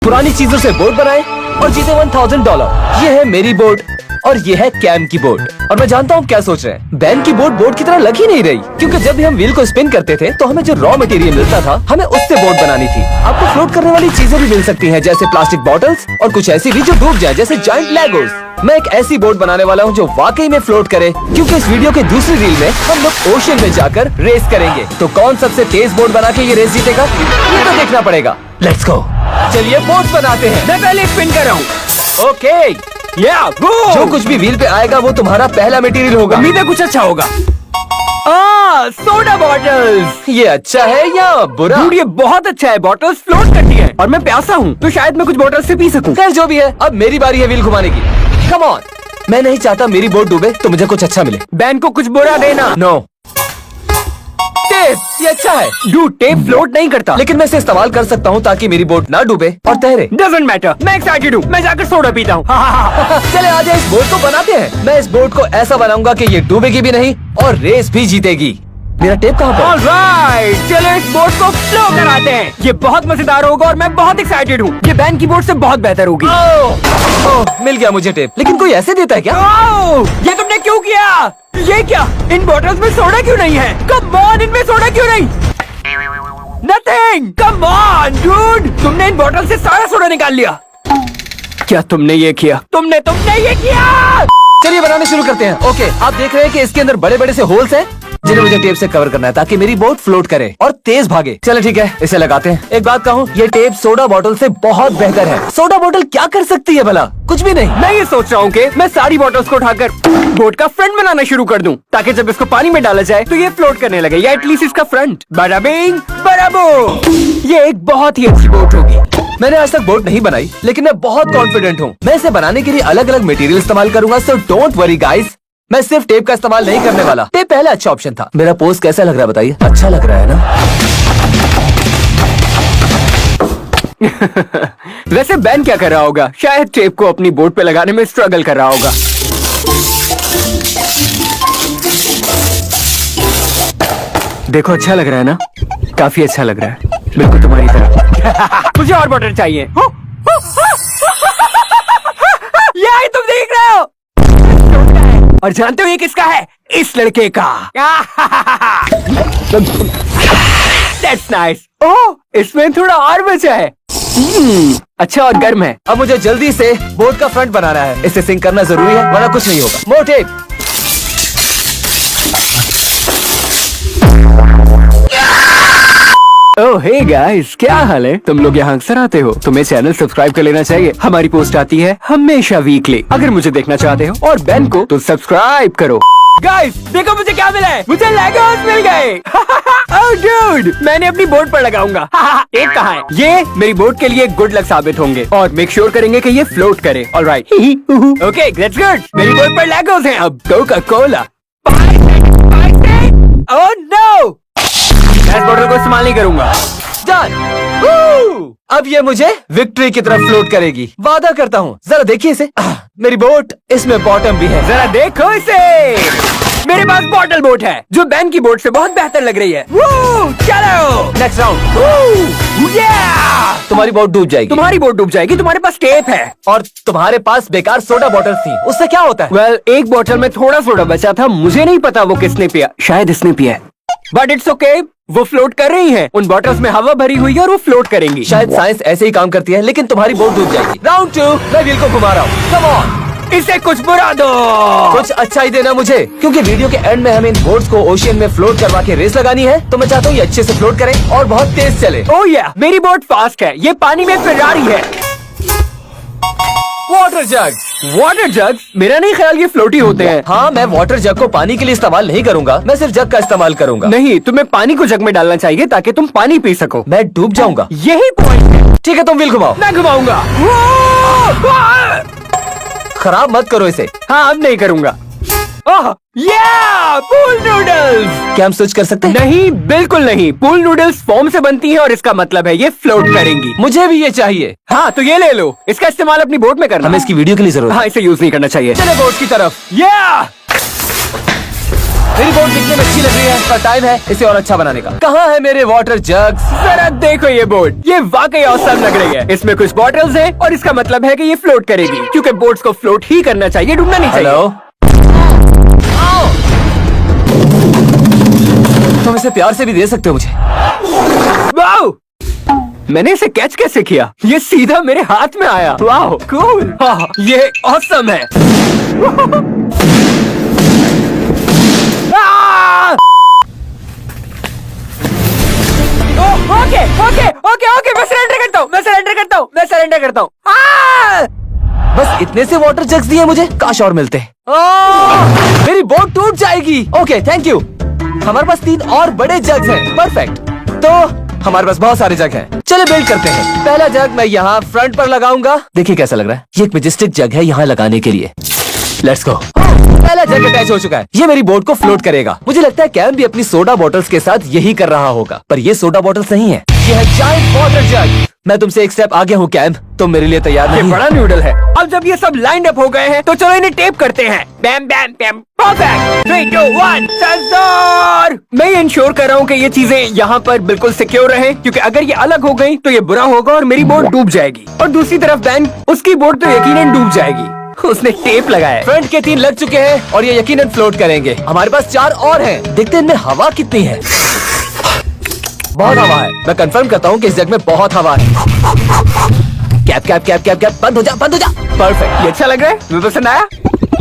पुरानी चीजों से बोट बनाए और जीते $1000। ये है मेरी बोट और ये है कैम की बोट। और मैं जानता हूँ क्या सोच रहे हैं, बैन की बोट बोट की तरह लग ही नहीं रही, क्योंकि जब भी हम व्हील को स्पिन करते थे तो हमें जो रॉ मटेरियल मिलता था हमें उससे बोट बनानी थी। आपको फ्लोट करने वाली चीजें भी मिल सकती हैं, जैसे प्लास्टिक बॉटल्स और कुछ ऐसी भी जो डूब जाए, जैसे जायंट लेगोस। मैं एक ऐसी बोट बनाने वाला हूँ जो वाकई में फ्लोट करे, क्योंकि इस वीडियो के दूसरी रील में हम लोग ओशन में जाकर रेस करेंगे। तो कौन सबसे तेज बोट बना के ये रेस जीतेगा, ये तो देखना पड़ेगा। लेट्स गो, चलिए बोट बनाते हैं। मैं पहले स्पिन कर रहा हूँ। ओके, जो कुछ भी व्हील पे आएगा वो तुम्हारा पहला मटेरियल होगा। उम्मीद है कुछ अच्छा होगा। Soda bottles. ये अच्छा है या बुरा? Dude, ये बहुत अच्छा है। बॉटल्स फ्लोट करती है और मैं प्यासा हूँ, तो शायद मैं कुछ बॉटल्स से पी सकूं। खैर जो भी है, अब मेरी बारी है व्हील घुमाने की। कम ऑन, मैं नहीं चाहता मेरी बोट डूबे, तो मुझे कुछ अच्छा मिले। बैन को कुछ बुरा देना। नो, टेप, ये अच्छा है। Dude, टेप फ्लोट नहीं करता। लेकिन मैं इसे इस्तेमाल कर सकता हूँ ताकि मेरी बोट ना डूबे और तैरे। डजंट मैटर, मैं एक्साइटेड हूँ। मैं जाकर सोडा पीता हूँ। चले आज इस बोट को बनाते हैं। मैं इस बोट को ऐसा बनाऊंगा कि ये डूबेगी भी नहीं और रेस भी जीतेगी। मेरा टेप कहाँ पर? ऑलराइट, चलो इस बोट को फ्लो कराते हैं। ये बहुत मजेदार होगा और मैं बहुत एक्साइटेड हूँ। ये बैन की बोट से बहुत बेहतर होगी। ओह, मिल गया मुझे टेप। लेकिन कोई ऐसे देता है क्या? ये तुमने क्यों किया? ये क्या? इन बॉटल्स में सोडा क्यों नहीं है? कम ऑन, इनमें सोडा क्यों नहीं? नथिंग। कम ऑन डूड, तुमने इन बॉटल से सारा सोडा निकाल लिया। क्या तुमने ये किया? तुमने ये किया। चलिए बनाने शुरू करते हैं। ओके, आप देख रहे हैं कि इसके अंदर बड़े बड़े से होल्स हैं जिन्हें मुझे टेप से कवर करना है ताकि मेरी बोट फ्लोट करे और तेज भागे। चलो ठीक है, इसे लगाते हैं। एक बात कहूँ, ये टेप सोडा बोतल से बहुत बेहतर है। सोडा बोतल क्या कर सकती है भला? कुछ भी नहीं। मैं ये सोच रहा हूँ कि मैं सारी बॉटल्स को उठाकर बोट का फ्रंट बनाना शुरू कर दूं, ताकि जब इसको पानी में डाला जाए तो ये फ्लोट करने लगे, या एटलीस्ट इसका फ्रंट। बड़ा बिंग बड़ा बो, ये एक बहुत ही अच्छी बोट होगी। मैंने आज तक बोट नहीं बनाई, लेकिन मैं बहुत कॉन्फिडेंट हूँ। मैं इसे बनाने के लिए अलग अलग मटेरियल इस्तेमाल करूंगा, सो डोंट वरी गाइस। मैं सिर्फ टेप का इस्तेमाल नहीं करने वाला। टेप पहले अच्छा ऑप्शन था। मेरा पोज कैसा लग रहा है बताइए? अच्छा लग रहा है ना? वैसे बैन क्या कर रहा होगा? शायद टेप को अपनी बोट पे लगाने में स्ट्रगल कर रहा होगा। देखो, अच्छा लग रहा है ना? काफी अच्छा लग रहा है, बिल्कुल तुम्हारी तरह। मुझे और बॉटल चाहिए। ये तुम देख रहे हो? और जानते हो ये किसका है? इस लड़के का। That's nice. ओह, इसमें थोड़ा और बचा है। अच्छा और गर्म है। अब मुझे जल्दी से बोट का फ्रंट बनाना है। इसे सिंक करना जरूरी है, वरना कुछ नहीं होगा। मोर टेप। ओह हे गाइस, क्या हाल है? तुम लोग यहाँ अक्सर आते हो, तुम्हें चैनल सब्सक्राइब कर लेना चाहिए। हमारी पोस्ट आती है हमेशा वीकली। अगर मुझे देखना चाहते हो और बैन को, तो सब्सक्राइब करो। गाइस देखो मुझे क्या मिला है। मुझे लेगोस मिल गए। ओह डूड, मैंने अपनी बोट पर लगाऊंगा। एक कहाँ है? ये मेरी बोट के लिए गुड लक साबित होंगे और मेक श्योर करेंगे कि ये फ्लोट करे। Alright, okay that's good. मेरी बोट पर लेगोस हैं। अब कोका कोला। ओह नो, मैं इस बोतल को इस्तेमाल नहीं करूंगा। डन। अब ये मुझे विक्ट्री की तरफ फ्लोट करेगी, वादा करता हूँ। जरा देखिए इसे। मेरी बोट, इसमें बॉटम भी है। जरा देखो इसे। मेरे पास बॉटल बोट है जो बैन की बोट से बहुत बेहतर लग रही है। चलो नेक्स्ट राउंड। तुम्हारी बोट डूब जाएगी। तुम्हारी बोट डूब जाएगी। तुम्हारे पास टेप है और तुम्हारे पास बेकार सोडा बॉटल थी। उससे क्या होता है? वेल, एक बोतल में थोड़ा सोडा बचा था। मुझे नहीं पता वो किसने पिया, शायद इसने पिया है। बट इट्स ओके, वो फ्लोट कर रही हैं। उन बॉटल्स में हवा भरी हुई है और वो फ्लोट करेंगी। शायद साइंस ऐसे ही काम करती है, लेकिन तुम्हारी बोट डूब जाएगी। राउंड 2, मैं व्हील को घुमा रहा हूँ। कम ऑन, इसे कुछ बुरा दो। कुछ अच्छा ही देना मुझे, क्योंकि वीडियो के एंड में हमें इन बोट्स को ओशियन में फ्लोट करवा के रेस लगानी है। तो मैं चाहता हूँ ये अच्छे से फ्लोट करें और बहुत तेज चले। ओह या, मेरी बोट फास्ट है। ये पानी में फिरारी है। वाटर जग। वाटर जग? मेरा नहीं ख्याल ये फ्लोटी होते हैं। हाँ, मैं वाटर जग को पानी के लिए इस्तेमाल नहीं करूंगा। मैं सिर्फ जग का इस्तेमाल करूंगा। नहीं, तुम्हें पानी को जग में डालना चाहिए ताकि तुम पानी पी सको। मैं डूब जाऊंगा। यही पॉइंट है। ठीक है, तुम व्हील घुमाओ। मैं घुमाऊंगा। खराब मत करो इसे। हाँ, अब नहीं करूंगा। Pool noodles. क्या हम स्विच कर सकते हैं? नहीं, बिल्कुल नहीं। पूल नूडल्स फोम से बनती है और इसका मतलब है ये फ्लोट करेंगी। मुझे भी ये चाहिए। हाँ, तो ये ले लो। इसका इस्तेमाल अपनी बोट में करना। हमें इसकी वीडियो के लिए जरूरत है। हाँ, इसे यूज नहीं करना चाहिए। चले बोट की तरफ। मेरी बोट दिखने में अच्छी लग रही है, पर टाइम है इसे और अच्छा बनाने का। कहाँ है मेरे वाटर जग्स? जरा देखो ये बोट, ये वाकई औसम लग रही है। इसमें कुछ बॉटल्स हैं और इसका मतलब है कि ये फ्लोट करेगी, क्योंकि बोट्स को फ्लोट ही करना चाहिए, डूबना नहीं चाहिए। हेलो, तुम इसे प्यार से भी दे सकते हो मुझे। वाओ! मैंने इसे कैच कैसे किया? ये सीधा मेरे हाथ में आया। वाह, कूल! हाँ, ये ऑसम है। आ! ओके ओके ओके ओके, मैं सरेंडर करता हूँ, मैं सरेंडर करता हूँ, मैं सरेंडर करता हूँ। बस इतने से वाटर जग्स दिए मुझे, काश और मिलते। मेरी बोट टूट जाएगी। Okay, thank you. हमारे पास 3 और बड़े जग्स हैं। परफेक्ट। तो हमारे पास बहुत सारे जग हैं। चले बिल्ड करते हैं। पहला जग मैं यहाँ फ्रंट पर लगाऊंगा। देखिए कैसा लग रहा है। ये एक मैजेस्टिक जग है यहाँ लगाने के लिए। Let's go. पहला जग अटैच हो चुका है। ये मेरी बोट को फ्लोट करेगा। मुझे लगता है कैम भी अपनी सोडा बॉटल्स के साथ यही कर रहा होगा, पर ये सोडा बॉटल्स नहीं है, ये है जायंट वाटर जग। मैं तुमसे एक स्टेप आगे हूँ कैम, तुम मेरे लिए तैयार ये नहीं? बड़ा नूडल है। अब जब ये सब लाइन अप हो गए हैं, तो चलो इन्हें टेप करते हैं। बैम बैम बैम, परफेक्ट। 3 2 1 सेंसर। मैं इंश्योर कर रहा हूँ कि ये चीजें यहाँ पर बिल्कुल सिक्योर रहे, क्योंकि अगर ये अलग हो गई तो ये बुरा होगा और मेरी बोट डूब जाएगी। और दूसरी तरफ बैन, उसकी बोट तो यकीनन डूब जाएगी। उसने टेप लगाया। फ्रंट के 3 लग चुके हैं और ये यकीनन फ्लोट करेंगे। हमारे पास 4 और हैं। देखते हैं इनमें हवा कितनी है। बहुत हवा है। मैं कंफर्म करता हूँ कि इस जग में बहुत हवा है। Cap cap cap cap cap, बंद हो जा, बंद हो जा। परफेक्ट, ये अच्छा लग रहा है, मुझे पसंद आया।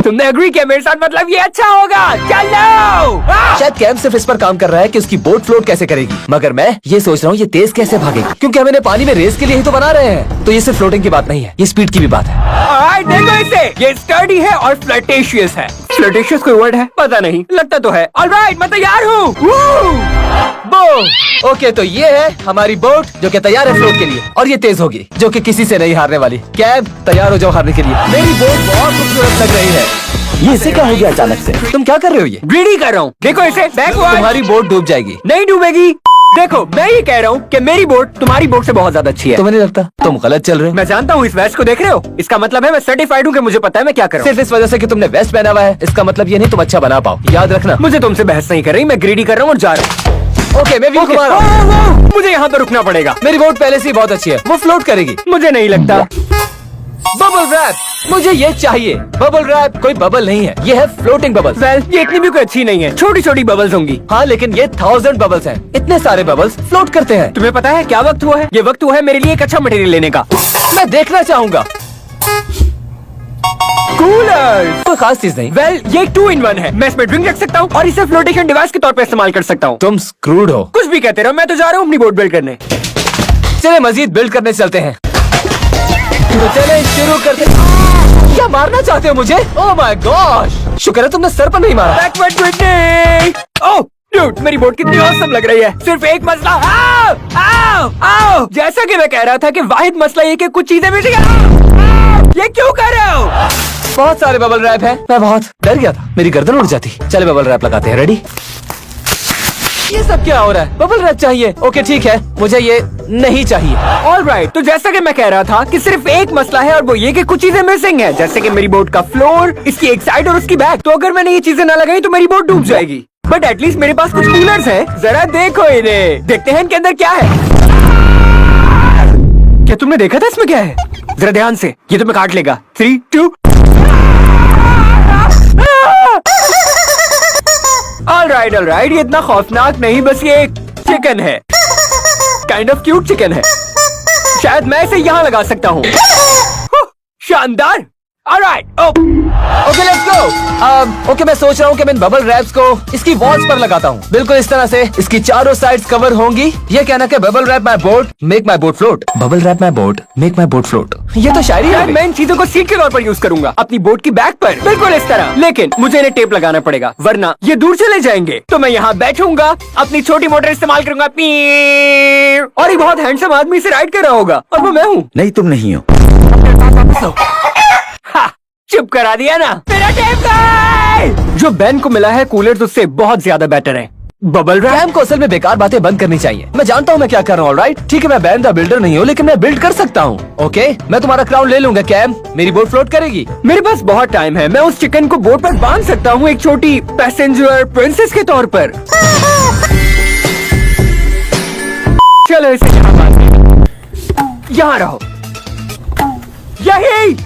तुमने एग्री किया मेरे साथ, मतलब ये अच्छा होगा। चलो। शायद कैम सिर्फ इस पर काम कर रहा है कि उसकी बोट फ्लोट कैसे करेगी, मगर मैं ये सोच रहा हूँ ये तेज कैसे भागेगी, क्योंकि हम इन्हें पानी में रेस के लिए ही तो बना रहे हैं। तो ये सिर्फ फ्लोटिंग की बात नहीं है, ये स्पीड की भी बात है। देखो इसे, ये स्टर्डी है और फ्लर्टेशियस है। फ्लर्टेशियस कोई वर्ड है? पता नहीं, लगता तो है। ऑलराइट, मैं तैयार हूँ। बो ओके, तो ये है हमारी बोट जो कि तैयार है फ्लोट के लिए, और ये तेज होगी जो कि किसी से नहीं हारने वाली। कैम, तैयार हो जाओ हारने के लिए। मेरी बोट बहुत खूबसूरत लग रही है। ये इसे क्या हो गया अचानक से? तुम क्या कर रहे हो? ये ग्रीडी कर रहा हूँ। देखो इसे, बैकवर्ड। तुम्हारी बोट डूब जाएगी। नहीं डूबेगी। देखो, मैं ये कह रहा हूँ कि मेरी बोट तुम्हारी बोट से बहुत ज्यादा अच्छी है। तुम्हें नहीं लगता तुम गलत चल रहे हो? मैं जानता हूँ, इस वेस्ट को देख रहे हो? इसका मतलब है मैं सर्टिफाइड हूँ कि मुझे पता है मैं क्या कर रहा हूँ। सिर्फ इस वजह से कि तुमने वेस्ट पहना हुआ है, इसका मतलब ये नहीं तुम अच्छा बना पाओ। याद रखना। मुझे तुमसे बहस नहीं कर रही, मैं ग्रीडी कर रहा हूँ और जा रहा हूँ। ओके, मैं भी घुमा रहा हूँ। मुझे यहाँ पर रुकना पड़ेगा। मेरी बोट पहले से ही बहुत अच्छी है, वो फ्लोट करेगी। मुझे नहीं लगता। बबल रैप, मुझे ये चाहिए। बबल रैप कोई बबल नहीं है, ये है फ्लोटिंग बबल्स। वेल, ये इतनी भी कोई अच्छी नहीं है, छोटी छोटी बबल्स होंगी। हाँ, लेकिन ये 1000 बबल्स हैं। इतने सारे बबल्स फ्लोट करते हैं। तुम्हें पता है क्या वक्त हुआ है? ये वक्त हुआ है मेरे लिए एक अच्छा मटेरियल लेने का। मैं देखना चाहूंगा। कूलर, कोई खास चीज नहीं। वेल, ये 2 in 1 है। मैं इसमें ड्रिंक रख सकता हूँ और इसे फ्लोटेशन डिवाइस के तौर पर इस्तेमाल कर सकता हूँ। तुम स्क्रूड हो। कुछ भी कहते रहो, मैं तो जा रहा हूँ अपनी बोट बिल्ड करने। चले मजीद बिल्ड करने चलते हैं। तो चले शुरू करते। क्या मारना चाहते हो मुझे? ओह माय गॉश, शुक्र है तुमने सर पर नहीं मारा। Backward twisting. ओह डूड, मेरी बोट कितनी औसम लग रही है। सिर्फ एक मसला। आओ आओ आओ, जैसा कि मैं कह रहा था कि वाहिद मसला ये कि कुछ चीजें मिल गई। ये क्यों कर रहे हो? बहुत सारे बबल रैप है। मैं बहुत डर गया था, मेरी गर्दन उड़ जाती। चले बबल रैप लगाते हैं। रेडी? ये सब क्या हो रहा है? बबल रैप चाहिए। ओके ठीक है, मुझे ये नहीं चाहिए। ऑलराइट, तो जैसा कि मैं कह रहा था कि सिर्फ एक मसला है और वो ये कि कुछ चीजें मिसिंग है, जैसे कि मेरी बोट का फ्लोर, इसकी एक साइड और उसकी बैक। तो अगर मैंने ये चीजें ना लगाई तो मेरी बोट डूब जाएगी। बट एटलीस्ट मेरे पास कुछ कूलर्स हैं। जरा देखो इन्हें, देखते हैं इनके अंदर क्या है। क्या तुमने देखा था इसमें क्या है? जरा ध्यान से, ये तुम्हें काट लेगा। 3 2। ऑलराइट ऑलराइट, ये इतना खौफनाक नहीं, बस ये एक चिकन है। काइंड ऑफ क्यूट चिकन है। शायद मैं इसे यहाँ लगा सकता हूँ। शानदार। Alright, okay let's go. Okay, मैं सोच रहा हूँ कि मैं इन बबल रैप्स को इसकी वॉल्स पर लगाता हूँ। बिल्कुल इस तरह से इसकी चारों साइड्स कवर होंगी। ये कहना कि bubble wrap my boat make my boat float. Bubble wrap my boat make my boat float. ये तो शायरी है। मैं इन चीजों को सीट के तौर पर यूज करूंगा अपनी बोट की बैक पर, बिल्कुल इस तरह। लेकिन मुझे इन्हें टेप लगाना पड़ेगा, वरना ये दूर चले जाएंगे। तो मैं यहाँ बैठूंगा, अपनी छोटी मोटर इस्तेमाल करूंगा, और एक बहुत हैंडसम आदमी से राइड कर रहा होगा, और वो मैं हूँ। नहीं, तुम नहीं हो। चुप करा दिया ना। मेरा टेप गाय! जो बेन को मिला है कूलर उससे बहुत ज्यादा बेटर है। Bubble wrap. कैम को असल में बेकार बातें बंद करनी चाहिए। मैं जानता हूँ मैं क्या कर रहा हूँ, राइट? ठीक है, मैं बैन द बिल्डर नहीं हूँ, लेकिन मैं बिल्ड कर सकता हूँ। ओके, मैं तुम्हारा क्राउन ले लूंगा। कैम, मेरी बोट फ्लोट करेगी। मेरे पास बहुत टाइम है, मैं उस चिकन को बोट पर बांध सकता हूँ एक छोटी पैसेंजर प्रिंसेस के तौर पर। चलो इसे यहाँ बांध, यहाँ रहो, यही।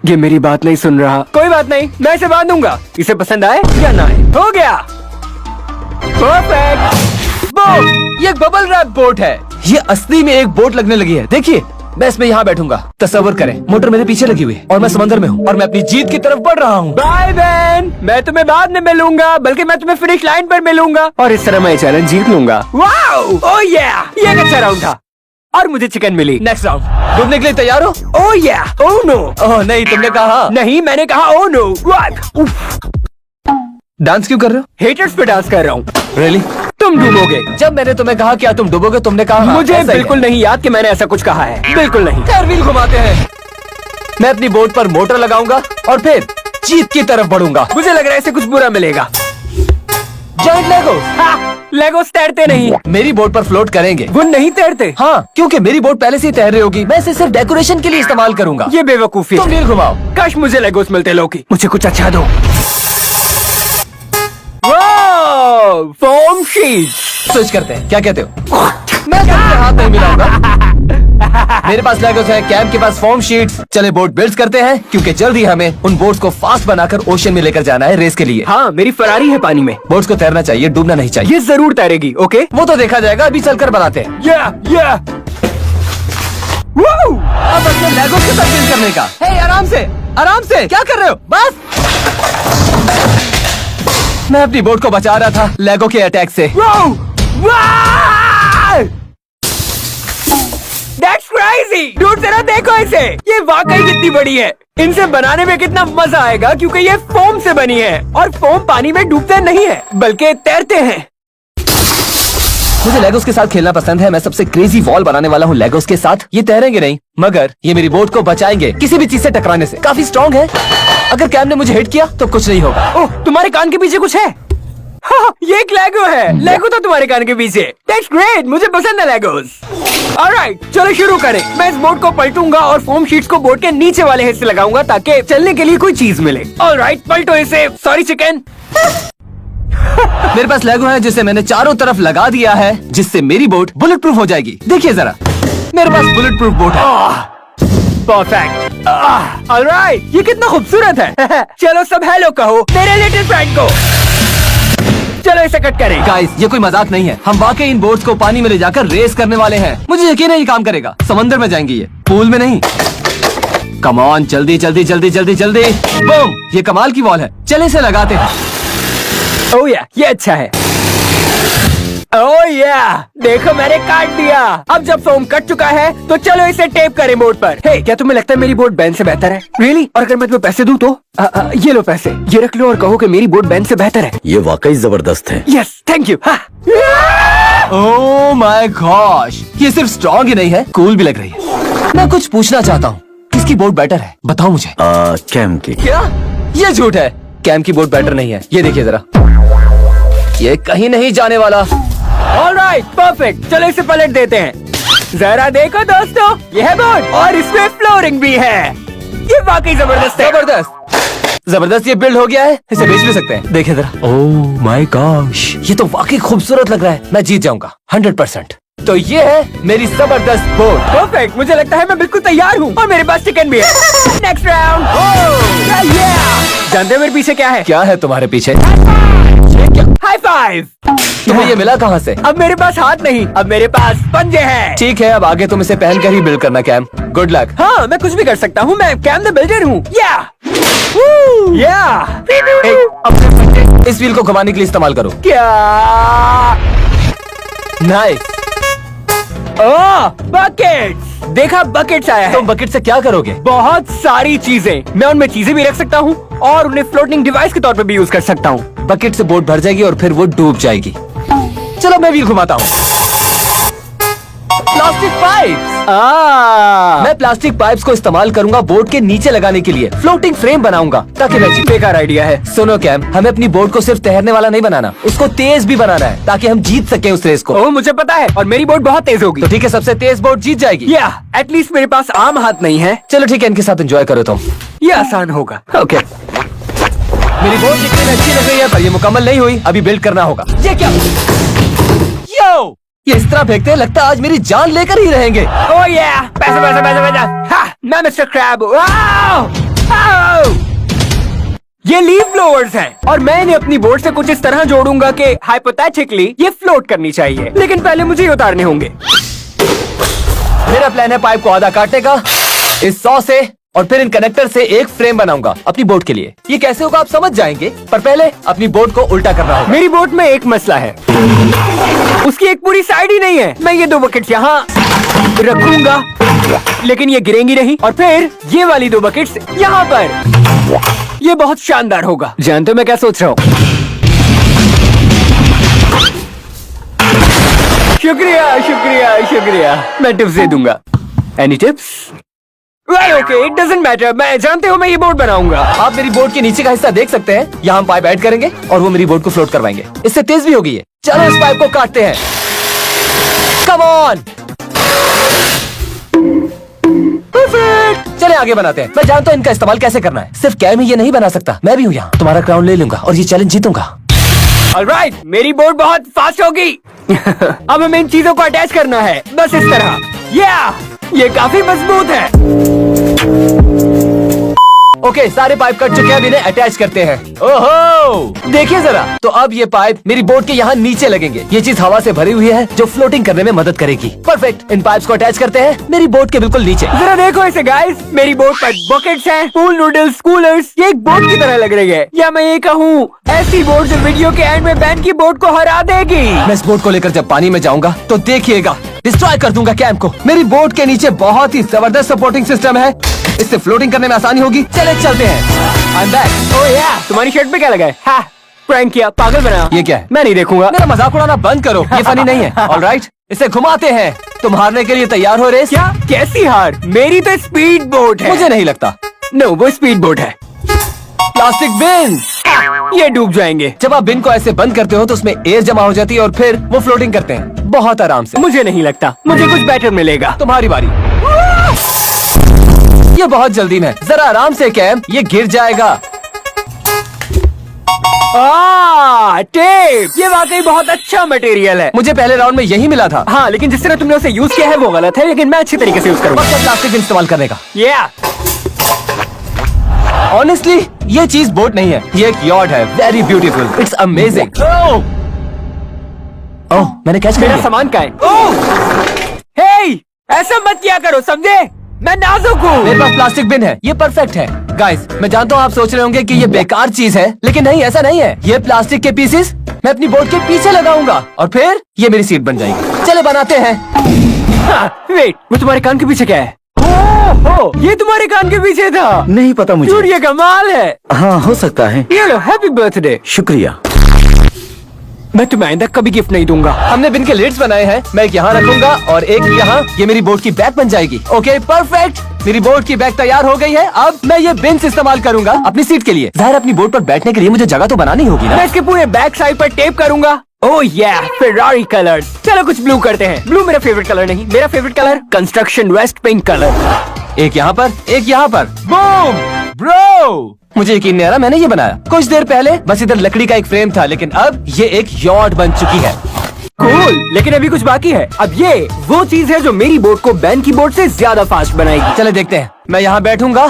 ये मेरी बात नहीं सुन रहा। कोई बात नहीं, मैं इसे बांधूंगा, इसे पसंद आए या ना आए। हो गया, परफेक्ट। बोट, ये एक बबल रैप बोट है। ये असली में एक बोट लगने लगी है। देखिए, मैं इसमें यहाँ बैठूंगा। तस्वीर करें, मोटर मेरे पीछे लगी हुई है और मैं समंदर में हूँ और मैं अपनी जीत की तरफ बढ़ रहा हूँ। बाय बैन, मैं तुम्हें बाद में मिलूंगा, बल्कि मैं तुम्हें फिनिश लाइन पर मिलूंगा और इस तरह मैं चैलेंज जीत लूंगा। वाओ, ओह या, ये एक अच्छा राउंड था और मुझे चिकन मिली। नेक्स्ट राउंड, डूबने के लिए तैयार हो? ओह या, ओह नो। ओह नहीं, तुमने कहा नहीं, मैंने कहा ओह नो। व्हाट? डांस क्यों कर रहे हो? हेटर्स पे डांस कर रहा हूँ। रियली? तुम डूबोगे। जब मैंने तुम्हें कहा क्या तुम डूबोगे, तुमने कहा हाँ, मुझे ऐसा ही बिल्कुल नहीं याद कि मैंने ऐसा कुछ कहा है, बिल्कुल नहीं। है। व्हील घुमाते हैं। मैं अपनी बोट पर मोटर लगाऊंगा और फिर जीत की तरफ बढ़ूंगा। मुझे लग रहा है इसे कुछ बुरा मिलेगा। जॉइंट लेगो, लेगोस तैरते नहीं, मेरी बोट पर फ्लोट करेंगे। वो नहीं तैरते। हाँ, क्योंकि मेरी बोट पहले से ही तैर रही होगी। मैं इसे सिर्फ डेकोरेशन के लिए इस्तेमाल करूंगा। ये बेवकूफी तुम है। व्हील घुमाओ। काश मुझे लेगोस मिलते लोकी। मुझे कुछ अच्छा दो। Foam sheet. स्विच करते हैं, क्या कहते हो? मैं तुमसे हाथ नहीं मिलाऊंगा। मेरे पास लेगोस है, कैम के पास फॉर्म शीट्स। चले बोट बिल्ड करते हैं, क्योंकि जल्दी हमें उन बोट्स को फास्ट बनाकर ओशन में लेकर जाना है रेस के लिए। हाँ, मेरी फरारी है पानी में। बोट्स को तैरना चाहिए, डूबना नहीं चाहिए। ये जरूर तैरेगी। ओके, वो तो देखा जाएगा, अभी चलकर बनाते हैं। या वो अब अपने लेगोस के साथ बिल्ड करने का। हे, आराम से, आराम से, क्या कर रहे हो? बस मैं अपनी बोट को बचा रहा था लेगो के अटैक से। That's crazy! Dude, जरा देखो इसे, ये वाकई कितनी बड़ी है। इनसे बनाने में कितना मजा आएगा, क्योंकि ये फोम से बनी है और फोम पानी में डूबते नहीं है, बल्कि तैरते हैं। मुझे लेगोस के साथ खेलना पसंद है। मैं सबसे क्रेजी वॉल बनाने वाला हूँ लेगोस के साथ। ये तैरेंगे नहीं, मगर ये मेरी बोट को बचाएंगे किसी भी चीज से टकराने से। काफी स्ट्रॉन्ग है। अगर कैम ने मुझे हिट किया तो कुछ नहीं होगा। ओह, तुम्हारे कान के पीछे कुछ है। हाँ, ये एक लेगो है। लेगो तो तुम्हारे कान के पीछे। That's great, मुझे पसंद है लेगोस। Alright, चलो शुरू करें। मैं इस बोट को पलटूंगा और फोम शीट्स को बोट के नीचे वाले हिस्से लगाऊंगा ताकि चलने के लिए कोई चीज मिले। Alright, पलटो इसे। Sorry chicken. मेरे पास लेगो है जिसे मैंने चारों तरफ लगा दिया है, जिससे मेरी बोट बुलेट प्रूफ हो जाएगी। देखिए जरा, मेरे पास बुलेट प्रूफ बोट है। परफेक्ट। ऑलराइट, ये कितना खूबसूरत है। चलो सब हेलो कहो मेरे लिटिल फ्रेंड को। चलो इसे कट करें। गाइस, ये कोई मजाक नहीं है। हम वाकई इन बोट्स को पानी में ले जाकर रेस करने वाले हैं। मुझे यकीन है ये काम करेगा। समंदर में जाएंगे, ये पूल में नहीं। कम ऑन, जल्दी जल्दी जल्दी जल्दी जल्दी। बूम, ये कमाल की वॉल है। चले इसे लगाते हैं। ओह या, ये अच्छा है। ओह या, देखो मैंने काट दिया। अब जब फोम कट चुका है तो चलो इसे टेप करें बोर्ड पर। हे, क्या तुम्हें लगता है मेरी बोट बैन से बेहतर है? रियली? और अगर मैं तुम्हें पैसे दूं तो? ये लो पैसे, ये रख लो और कहो कि मेरी बोट बैन से बेहतर है। ये वाकई जबरदस्त है। Yes, thank you. Oh my gosh, ये सिर्फ स्ट्रॉन्ग ही नहीं है, कूल भी लग रही है। मैं कुछ पूछना चाहता हूँ, किसकी बोट बेटर है? बताओ मुझे। कैम की। क्या? ये झूठ है। कैम की बोट बेटर नहीं है। ये देखिए जरा, ये कहीं नहीं जाने वाला। Alright, perfect. चलो इसे पलट देते हैं। जरा देखो दोस्तों, ये है बोट और इसमें फ्लोरिंग भी है। ये वाकई जबरदस्त है। जबरदस्त, जबरदस्त। ये बिल्ड हो गया है, इसे बेच भी सकते हैं। देखिए जरा। ओह माय गॉश, ये तो वाकई खूबसूरत लग रहा है। मैं जीत जाऊंगा 100%। तो ये है मेरी जबरदस्त बोट। परफेक्ट, मुझे लगता है मैं बिल्कुल तैयार हूँ और मेरे पास चिकन भी है। Next round. जानते हो मेरे पीछे क्या है? क्या है तुम्हारे पीछे? High five. तुम्हें ये मिला कहाँ से? अब मेरे पास हाथ नहीं, अब मेरे पास पंजे हैं। ठीक है, अब आगे तुम इसे पहनकर ही बिल्ड करना कैम। Good luck. हाँ, मैं कुछ भी कर सकता हूँ। मैं कैम द बिल्डर हूँ। अपने पंजे इस व्हील को घुमाने के लिए इस्तेमाल करो। क्या? नाइस। बकेट्स। देखा, बकेट्स आया है। तुम बकेट से क्या करोगे? बहुत सारी चीजें। मैं उनमें चीजें भी रख सकता हूँ और उन्हें फ्लोटिंग डिवाइस के तौर पे भी यूज कर सकता हूँ। बकेट से बोट भर जाएगी और फिर वो डूब जाएगी। चलो मैं व्हील घुमाता हूँ। Plastic pipes. मैं प्लास्टिक पाइप्स को इस्तेमाल करूंगा बोट के नीचे लगाने के लिए, फ्लोटिंग फ्रेम बनाऊंगा ताकि मैं बेकार आइडिया है। सुनो कैम, हमें अपनी बोट को सिर्फ तैरने वाला नहीं बनाना, उसको तेज भी बनाना है ताकि हम जीत सके उस रेस को। ओह मुझे पता है, और मेरी बोट बहुत तेज होगी। तो ठीक है, सबसे तेज बोट जीत जाएगी। या एटलीस्ट मेरे पास आम हाथ नहीं है। चलो ठीक है, इनके साथ एंजॉय करो तुम। ये आसान होगा। ओके मेरी बोट दिखने में अच्छी लग रही है पर ये मुकम्मल नहीं हुई, अभी बिल्ड करना होगा। ये क्या? यो! ये इस तरह फेंकते हैं, लगता है आज मेरी जान लेकर ही रहेंगे। ओह या पैसा पैसा पैसा पैसा। हा, मैं मिस्टर क्रैब। ये लीफ ब्लोअर्स हैं और मैं इन्हें अपनी बोट से कुछ इस तरह जोड़ूंगा कि हाइपोथेटिकली ये फ्लोट करनी चाहिए, लेकिन पहले मुझे ये उतारने होंगे। मेरा प्लान है पाइप को आधा काटने का इस 100 से, और फिर इन कनेक्टर से एक फ्रेम बनाऊंगा अपनी बोट के लिए। ये कैसे होगा आप समझ जाएंगे, पर पहले अपनी बोट को उल्टा करना होगा। मेरी बोट में एक मसला है, उसकी एक पूरी साइड ही नहीं है। मैं ये 2 बकेट्स यहाँ रखूंगा लेकिन ये गिरेंगी नहीं, और फिर ये वाली 2 बकेट्स यहाँ पर। ये बहुत शानदार होगा। जानते हो मैं क्या सोच रहा हूँ? शुक्रिया शुक्रिया शुक्रिया, मैं टिप्स दे दूंगा। Any tips? Okay, it doesn't matter. मैं जानते हो मैं ये बोट बनाऊंगा। आप मेरी बोट के नीचे का हिस्सा देख सकते हैं, यहाँ हम पाइप ऐड करेंगे और वो मेरी बोट को फ्लोट करवाएंगे। इससे तेज भी होगी ये। चलो इस पाइप को काटते हैं। कम ऑन, चले आगे बनाते हैं। मैं जानता हूँ इनका इस्तेमाल कैसे करना है, सिर्फ कैम ही ये नहीं बना सकता, मैं भी हूँ यहाँ। तुम्हारा क्राउन ले लूंगा और ये चैलेंज जीतूंगा। ऑलराइट, मेरी बोट बहुत फास्ट होगी। अब हमें इन चीजों को अटैच करना है, बस इस तरह। ये काफी मजबूत है। ओके, सारे पाइप कट चुके हैं, अब इन्हें अटैच करते हैं। ओहो, देखिए जरा। तो अब ये पाइप मेरी बोट के यहाँ नीचे लगेंगे। ये चीज हवा से भरी हुई है जो फ्लोटिंग करने में मदद करेगी। परफेक्ट, इन पाइप्स को अटैच करते हैं मेरी बोट के बिल्कुल नीचे। जरा देखो इसे गाइस, मेरी बोट पर बकेट्स हैं, पूल नूडल्स, कूलर्स। ये एक बोट की तरह लग रही है, या मैं ये कहूँ ऐसी बोट जो वीडियो के एंड में बैन की बोट को हरा देगी। मैं इस बोट को लेकर जब पानी में जाऊंगा तो देखिएगा, डिस्ट्रॉय कर दूंगा कैंप को। मेरी बोट के नीचे बहुत ही जबरदस्त सपोर्टिंग सिस्टम है, इससे फ्लोटिंग करने में आसानी होगी। चले चलते हैं। I'm back। ओह या, तुम्हारी शर्ट पे क्या लगा है? हाँ, प्रैंक किया, पागल बनाया। ये क्या है? मैं नहीं देखूंगा। मेरा मजाक उड़ाना बंद करो, ये फनी नहीं है। ऑलराइट, इसे घुमाते हैं। तुम हारने के लिए तैयार हो रेस? क्या? कैसी हार? मेरी तो स्पीड बोट है। मुझे नहीं लगता। नो, वो स्पीड बोट है। प्लास्टिक बिन, ये डूब जाएंगे। जब आप बिन को ऐसे बंद करते हो तो उसमें एयर जमा हो जाती है और फिर वो फ्लोटिंग करते हैं बहुत आराम से। मुझे नहीं लगता, मुझे कुछ बेटर मिलेगा। तुम्हारी बारी। ये बहुत जल्दी में, जरा आराम से कैम, ये गिर जाएगा। टेप, ये वाकई बहुत अच्छा मटेरियल है। मुझे पहले राउंड में यही मिला था। हाँ, लेकिन जिस तरह तुमने उसे यूज किया है वो गलत है, लेकिन मैं अच्छे तरीके से यूज करूंगा। वक्त है प्लास्टिक बिन इस्तेमाल करने का। ऑनेस्टली ये चीज बोट नहीं है, ये एक यॉट है। Very beautiful, it's amazing. Oh, मैंने कैच कर मेरा लिया। सामान का है। हे, ऐसा मत किया करो, समझे? मैं नाजुक हूँ। मेरे पास प्लास्टिक बिन है, ये परफेक्ट है। गाइस, मैं जानता हूँ आप सोच रहे होंगे कि ये बेकार चीज है, लेकिन नहीं, ऐसा नहीं है। ये प्लास्टिक के पीसेस मैं अपनी बोट के पीछे लगाऊंगा और फिर ये मेरी सीट बन जाएगी। चले बनाते हैं। वेट, वो तुम्हारे कान के पीछे क्या है? हो, ये तुम्हारे कान के पीछे था। नहीं पता मुझे। Dude, ये कमाल है। हाँ, हो सकता है। ये लो, हैप्पी बर्थडे। शुक्रिया। मैं तुम्हें आइंदा कभी गिफ्ट नहीं दूंगा। हमने बिन के लिड्स बनाए हैं, मैं एक यहाँ रखूंगा और एक यहाँ। ये मेरी बोट की बैग बन जाएगी। ओके, परफेक्ट, मेरी बोट की बैग तैयार हो गई है। अब मैं ये बिन्स इस्तेमाल करूंगा अपनी सीट के लिए। जाहिर अपनी बोट पर बैठने के लिए मुझे जगह तो बनानी होगी ना। मैं इसके पूरे बैक साइड पर टेप करूंगा। ओह या, फेरारी कलर। चलो कुछ ब्लू करते हैं। ब्लू मेरा फेवरेट कलर नहीं, मेरा favourite colour construction waste pink colour. एक यहाँ पर, एक यहाँ पर। बूम ब्रो, मुझे यकीन नहीं आ रहा मैंने ये बनाया। कुछ देर पहले बस इधर लकड़ी का एक फ्रेम था, लेकिन अब ये एक यॉट बन चुकी है। कूल, लेकिन अभी कुछ बाकी है। अब ये वो चीज है जो मेरी बोट को बैन की बोट से ज्यादा फास्ट बनाएगी। चले देखते हैं। मैं यहाँ बैठूंगा।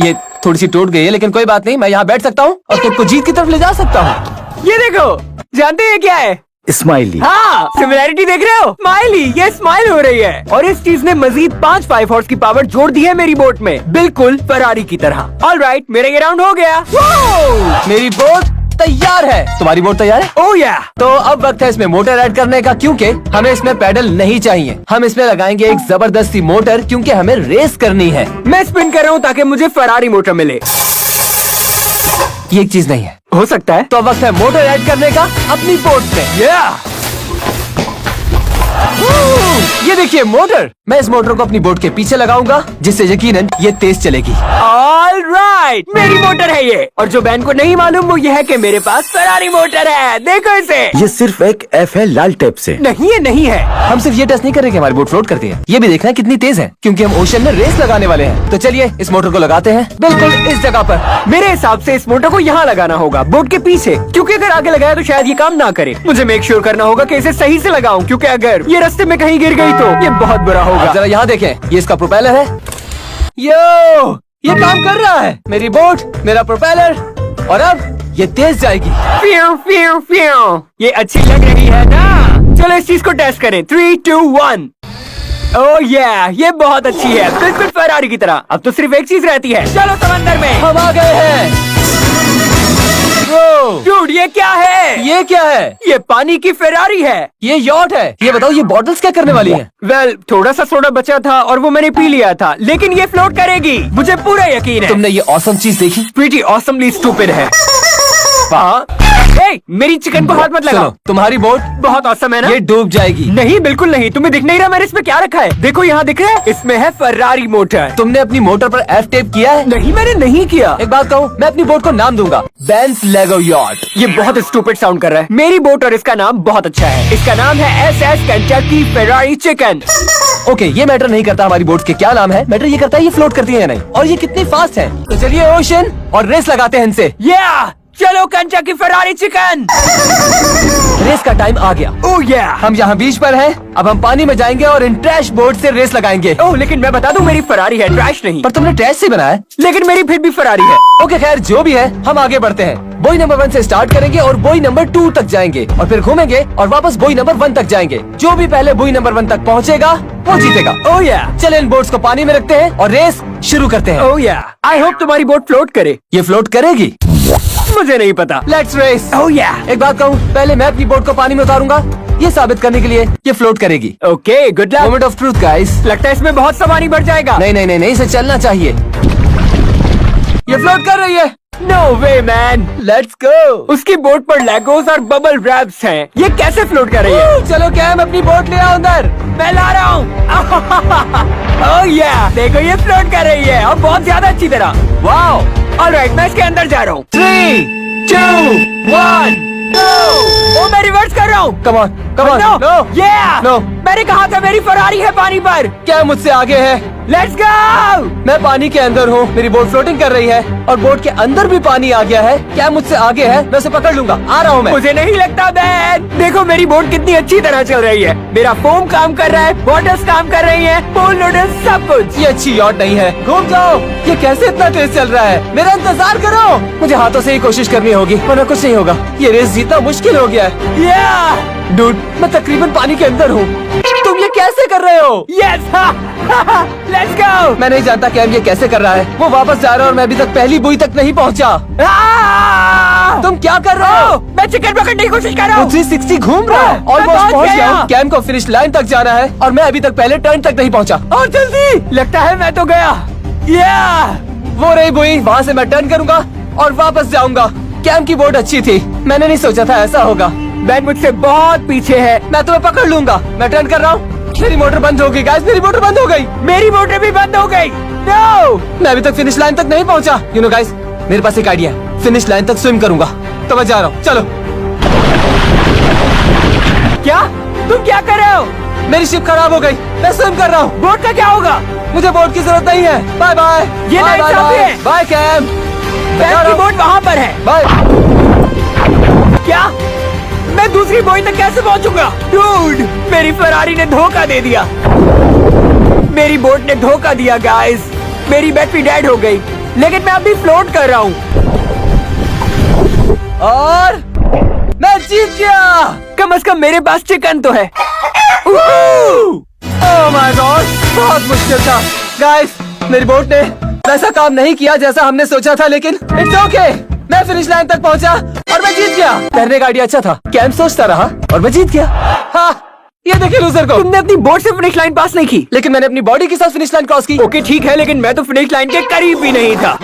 ये थोड़ी सी टूट गई है, लेकिन कोई बात नहीं, मैं यहाँ बैठ सकता हूँ और खुद को जीत की तरफ ले जा सकता हूँ। ये देखो, जानते हैं क्या है? स्माइली। हाँ, सिमिलैरिटी देख रहे हो? स्माइली, ये स्माइल हो रही है। और इस चीज ने मजीद 5 हॉर्स की पावर जोड़ दी है मेरी बोट में, बिल्कुल फरारी की तरह। ऑलराइट, मेरा ये राउंड हो गया। मेरी बोट तैयार है। तुम्हारी बोट तैयार है? ओह या। तो अब वक्त है इसमें मोटर ऐड करने का, क्योंकि हमें इसमें पैडल नहीं चाहिए। हम इसमें लगाएंगे एक जबरदस्ती मोटर, क्योंकि हमें रेस करनी है। मैं स्पिन कर रहा हूँ ताकि मुझे फरारी मोटर मिले। ये एक चीज नहीं है। हो सकता है। तो अब वक्त है मोटर ऐड करने का अपनी बोट में। ये देखिए मोटर। मैं इस मोटर को अपनी बोट के पीछे लगाऊंगा, जिससे यकीनन ये तेज चलेगी। ऑल राइट, मेरी मोटर है ये। और जो बैन को नहीं मालूम वो ये है कि मेरे पास फरारी मोटर है। देखो इसे। ये सिर्फ एक एफ है लाल टेप से। नहीं, ये नहीं है। हम सिर्फ ये टेस्ट नहीं कर रहे कि हमारी बोट फ्लोट करती है, ये भी देखना है कितनी तेज है, क्योंकि हम ओशन में रेस लगाने वाले हैं। तो चलिए इस मोटर को लगाते हैं बिल्कुल इस जगह पर। मेरे हिसाब से इस मोटर को यहाँ लगाना होगा, बोट के पीछे, क्योंकि अगर आगे लगाया तो शायद ये काम ना करे। मुझे मेक श्योर करना होगा कि इसे सही से लगाऊं, क्योंकि अगर ये रास्ते में कहीं गिर गई तो ये बहुत बुरा आप होगा। जरा यहाँ देखें, ये इसका प्रोपेलर है। यो, ये काम कर रहा है। मेरी बोट, मेरा प्रोपेलर, और अब ये तेज जाएगी। फ्यू फ्यू फ्यू, ये अच्छी लग रही है ना। चलो इस चीज को टेस्ट करें। 3, 2, 1। ओह ये बहुत अच्छी है, बिल्कुल फरारी की तरह। अब तो सिर्फ एक चीज रहती है, चलो समंदर में। हम आ गए हैं। वो, डूड, ये क्या है? ये क्या है? ये पानी की फेरारी है। ये यॉट है। ये बताओ ये बॉटल्स क्या करने वाली हैं? वेल, थोड़ा सा सोडा बचा था और वो मैंने पी लिया था, लेकिन ये फ्लोट करेगी, मुझे पूरा यकीन है। तुमने ये ऑसम चीज देखी? प्रीटी ऑसमली स्टूपिड है। हाँ? ए, मेरी चिकन को हाथ मत लगाओ। सुनो, तुम्हारी बोट बहुत ऑसम है ना? ये डूब जाएगी। नहीं, बिल्कुल नहीं। तुम्हें दिख नहीं रहा मैंने इसमें क्या रखा है? देखो यहाँ दिख रहा है, इसमें है फरारी मोटर। तुमने अपनी मोटर पर एफ टेप किया है? नहीं, मैंने नहीं किया। एक बात कहूँ, मैं अपनी बोट को नाम दूंगा बेंस लेगो यॉट। ये बहुत स्टूपिड साउंड कर रहा है। मेरी बोट और इसका नाम बहुत अच्छा है। इसका नाम है SS Kentucky Ferrari chicken. Okay, ये मैटर नहीं करता हमारी बोट के क्या नाम है, मैटर ये करता है ये फ्लोट करती है या नहीं, और ये कितनी फास्ट है। तो चलिए ओशन और रेस लगाते हैं इनसे। चलो केंटकी फेरारी चिकन। रेस का टाइम आ गया। हम यहाँ बीच पर हैं। अब हम पानी में जाएंगे और इन ट्रैश बोट से रेस लगाएंगे। ओह, लेकिन मैं बता दूं मेरी फरारी है, ट्रैश नहीं। पर तुमने ट्रैश से बनाया है। लेकिन मेरी फिर भी फरारी है। ओके खैर, जो भी है, हम आगे बढ़ते हैं। बोई नंबर 1 से स्टार्ट करेंगे और बोई नंबर 2 तक जाएंगे, और फिर घूमेंगे और वापस बोई नंबर 1 तक जाएंगे। जो भी पहले बोई नंबर 1 तक पहुँचेगा वो जीतेगा। चले इन बोट्स को पानी में रखते हैं और रेस शुरू करते हैं। आई होप तुम्हारी बोट फ्लोट करे। ये फ्लोट करेगी? मुझे नहीं पता। Let's race. Oh, एक बात कहूँ, पहले मैं अपनी बोट को पानी में उतारूंगा, ये साबित करने के लिए ये फ्लोट करेगी। Okay, good luck. Moment of truth guys. लगता है इसमें बहुत सामानी बढ़ जाएगा। नहीं नहीं नहीं नहीं, इसे चलना चाहिए। ये फ्लोट कर रही है। No way man, let's go. उसकी बोट पर लेगोस और बबल रैप्स हैं। ये कैसे फ्लोट कर रही है? चलो कैम, अपनी बोट ले आओ अंदर। मैं ला रहा हूँ। देखो ये फ्लोट कर रही है, और बहुत ज्यादा अच्छी तरह। वाओ। ऑलराइट, मैं इसके अंदर जा रहा हूँ। 3, 2, 1 ओ, मैं रिवर्स कर रहा हूँ। Come on, come on. No. मैंने कहा था मेरी फरारी है पानी पर। क्या मुझसे आगे है? Let's go. मैं पानी के अंदर हूँ, मेरी बोट फ्लोटिंग कर रही है, और बोट के अंदर भी पानी आ गया है। क्या मुझसे आगे है? मैं उसे पकड़ लूंगा, आ रहा हूँ मैं। मुझे नहीं लगता बैन। देखो मेरी बोट कितनी अच्छी तरह चल रही है। मेरा फोम काम कर रहा है, बॉटल्स काम कर रही है, पूल नूडल्स, सब कुछ। ये अच्छी यॉट नहीं है, घूम जाओ। ये कैसे इतना तेज चल रहा है? मेरा इंतजार करो। मुझे हाथों से ही कोशिश करनी होगी, वरना कुछ नहीं होगा। ये रेस जीतना मुश्किल हो गया है। डूड, मैं तकरीबन पानी के अंदर हूँ। तुम ये कैसे कर रहे हो? Yes, let's go. मैं नहीं जानता कि ये कैसे कर रहा है। वो वापस जा रहा है और मैं अभी तक पहली बुई तक नहीं पहुँचा। तुम क्या कर रहे हो? मैं चिकन पकड़ने की कोशिश कर रहा हूँ। 360 घूम रहा है। ऑलमोस्ट पहुँच गया हूँ। कैम को फिनिश लाइन तक जाना है और मैं अभी तक पहले टर्न तक नहीं पहुँचा। और जल्दी। लगता है मैं तो गया। वो रही बुई, वहाँ से मैं टर्न करूंगा और वापस जाऊंगा। कैम की बोट अच्छी थी, मैंने नहीं सोचा था ऐसा होगा। बैन मुझसे बहुत पीछे है। मैं तुम्हें पकड़ लूंगा। मैं टर्न कर रहा हूँ। मेरी मोटर बंद हो गई गाइस, मेरी मोटर बंद हो गई। मेरी मोटर भी बंद हो गई। नो, मैं अभी तक फिनिश लाइन तक नहीं पहुँचा। यू नो गाइस, मेरे पास एक आइडिया है। फिनिश लाइन तक स्विम करूंगा। तो मैं जा रहा हूँ, चलो। क्या? तुम क्या कर रहे हो? मेरी शिप खराब हो गई, मैं स्विम कर रहा हूँ। बोट का क्या होगा? मुझे बोट की जरूरत नहीं है। Bye bye. ये नाइंसाफी है। Bye Cam. कैम की बोट वहाँ पर है। बाय। क्या? मैं दूसरी बोई तक कैसे पहुँचूंगा? डूड, मेरी फरारी ने धोखा दे दिया। मेरी बोट ने धोखा दिया गाइस। मेरी बैटरी डेड हो गई, लेकिन मैं अभी फ्लोट कर रहा हूँ। और मैं जीत गया। कम से कम मेरे पास चिकन तो है। ओह माय गॉड, बहुत मुश्किल था गाइस। मेरी बोट ने वैसा काम नहीं किया जैसा हमने सोचा था, लेकिन इट्स ओके। मैं फिनिश लाइन तक पहुंचा और मैं जीत गया। तैरने का आइडिया अच्छा था, कैम सोचता रहा और मैं जीत गया। हाँ, ये देखिए लूजर को। तुमने अपनी बोट से फिनिश लाइन पास नहीं की। लेकिन मैंने अपनी बॉडी के साथ फिनिश लाइन क्रॉस की। ओके ठीक है, लेकिन मैं तो फिनिश लाइन के करीब भी नहीं था।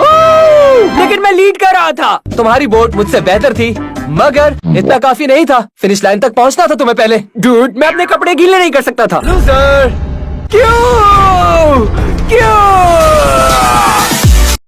लेकिन मैं लीड कर रहा था। तुम्हारी बोट मुझसे बेहतर थी, मगर इतना काफी नहीं था। फिनिश लाइन तक पहुंचना था तुम्हें पहले। डूड, मैं अपने कपड़े गीले नहीं कर सकता था। लूजर। क्यों? क्यों?